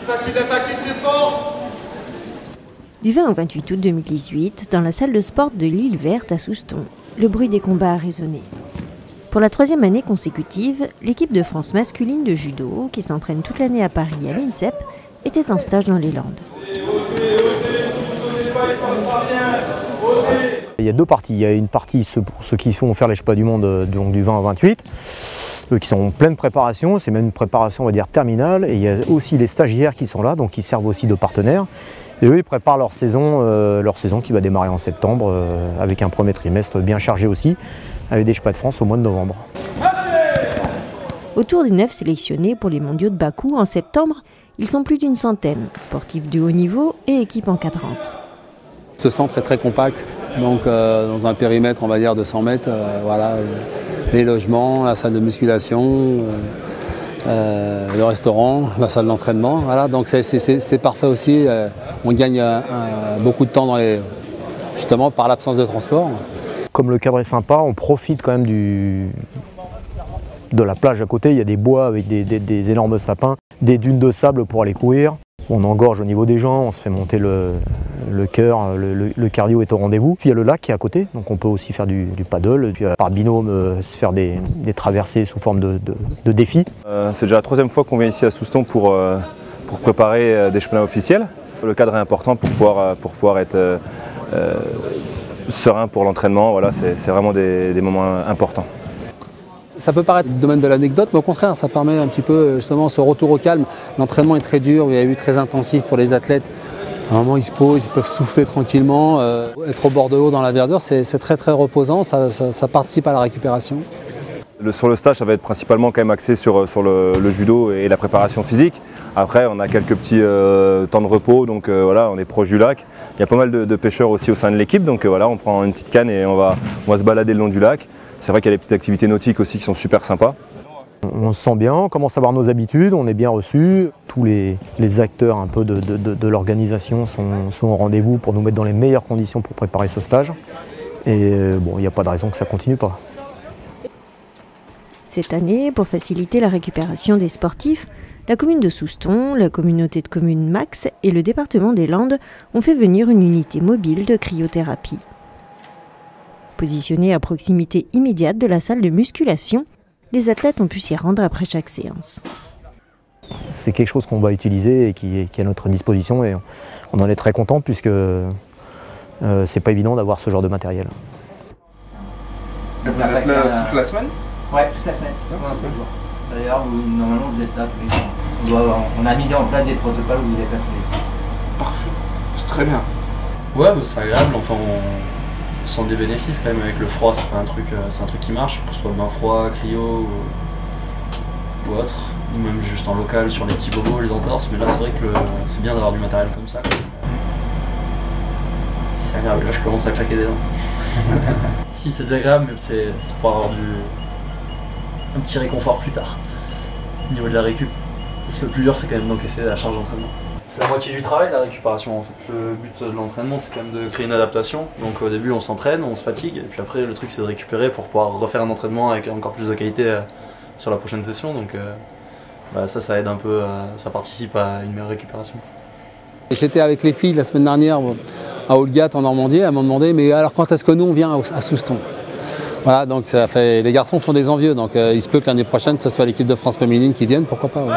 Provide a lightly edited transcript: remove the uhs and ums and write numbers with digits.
Facile d'attaquer de défendre. Du 20 au 28 août 2018, dans la salle de sport de l'Île Verte à Souston, le bruit des combats a résonné. Pour la 3e année consécutive, l'équipe de France masculine de judo, qui s'entraîne toute l'année à Paris à l'INSEP, était en stage dans les Landes. Il y a deux parties. Il y a une partie, ceux qui vont faire les Championnats du monde donc du 20 au 28, qui sont en pleine préparation, c'est même une préparation on va dire terminale. Et il y a aussi les stagiaires qui sont là, donc qui servent aussi de partenaires. Et eux, ils préparent leur saison qui va démarrer en septembre, avec un premier trimestre bien chargé aussi, avec des Championnats de France au mois de novembre. Autour des 9 sélectionnés pour les mondiaux de Bakou en septembre, ils sont plus d'une centaine, sportifs de haut niveau et équipes encadrantes. Ce centre est très compact, donc dans un périmètre on va dire de 100 mètres, voilà, les logements, la salle de musculation, le restaurant, la salle d'entraînement, voilà, donc c'est parfait aussi. On gagne beaucoup de temps justement par l'absence de transport. Comme le cadre est sympa, on profite quand même de la plage à côté. Il y a des bois avec des énormes sapins, des dunes de sable pour aller courir. On engorge au niveau des jambes, on se fait monter le cœur, le cardio est au rendez-vous. Puis il y a le lac qui est à côté, donc on peut aussi faire du paddle, puis par binôme se faire des traversées sous forme de défis. C'est déjà la 3e fois qu'on vient ici à Souston pour préparer des championnats officiels. Le cadre est important pour pouvoir être serein pour l'entraînement. Voilà, c'est vraiment des moments importants. Ça peut paraître du domaine de l'anecdote, mais au contraire, ça permet un petit peu justement ce retour au calme. L'entraînement est très dur, il y a eu très intensif pour les athlètes. À un moment, ils se posent, ils peuvent souffler tranquillement. Être au bord de l'eau dans la verdure, c'est très très reposant, ça participe à la récupération. Sur le stage, ça va être principalement quand même axé sur le judo et la préparation physique. Après, on a quelques petits temps de repos, donc voilà, on est proche du lac. Il y a pas mal de pêcheurs aussi au sein de l'équipe, donc voilà, on prend une petite canne et on va se balader le long du lac. C'est vrai qu'il y a des petites activités nautiques aussi qui sont super sympas. On se sent bien, on commence à avoir nos habitudes, on est bien reçus. Tous les acteurs un peu de l'organisation sont au rendez-vous pour nous mettre dans les meilleures conditions pour préparer ce stage. Et bon, il n'y a pas de raison que ça ne continue pas. Cette année, pour faciliter la récupération des sportifs, la commune de Souston, la communauté de communes Max et le département des Landes ont fait venir une unité mobile de cryothérapie. Positionnée à proximité immédiate de la salle de musculation, les athlètes ont pu s'y rendre après chaque séance. C'est quelque chose qu'on va utiliser et qui est à notre disposition et on en est très content puisque c'est pas évident d'avoir ce genre de matériel. Vous êtes là toute la semaine? Oui, toute la semaine. D'ailleurs, normalement vous êtes là tous les jours. On a mis en place des protocoles où vous êtes là tous les jours. Parfait, c'est très bien. Ouais, bah, c'est agréable, enfin on sent des bénéfices quand même avec le froid, c'est un truc qui marche, que ce soit bain froid, cryo ou autre, ou même juste en local sur les petits bobos, les entorses, mais là c'est vrai que c'est bien d'avoir du matériel comme ça. C'est agréable, là je commence à claquer des dents. Si c'est agréable, mais c'est pour avoir un petit réconfort plus tard, au niveau de la récup. Parce que le plus dur c'est quand même d'encaisser la charge d'entraînement. C'est la moitié du travail, la récupération en fait. Le but de l'entraînement c'est quand même de créer une adaptation. Donc au début on s'entraîne, on se fatigue, et puis après le truc c'est de récupérer pour pouvoir refaire un entraînement avec encore plus de qualité sur la prochaine session. Donc ça aide un peu, ça participe à une meilleure récupération. J'étais avec les filles la semaine dernière à Olgat en Normandie, elles m'ont demandé mais alors quand est-ce que nous on vient à Souston? Voilà, donc ça fait, les garçons font des envieux, donc il se peut que l'année prochaine ce soit l'équipe de France féminine qui vienne, pourquoi pas. Ouais.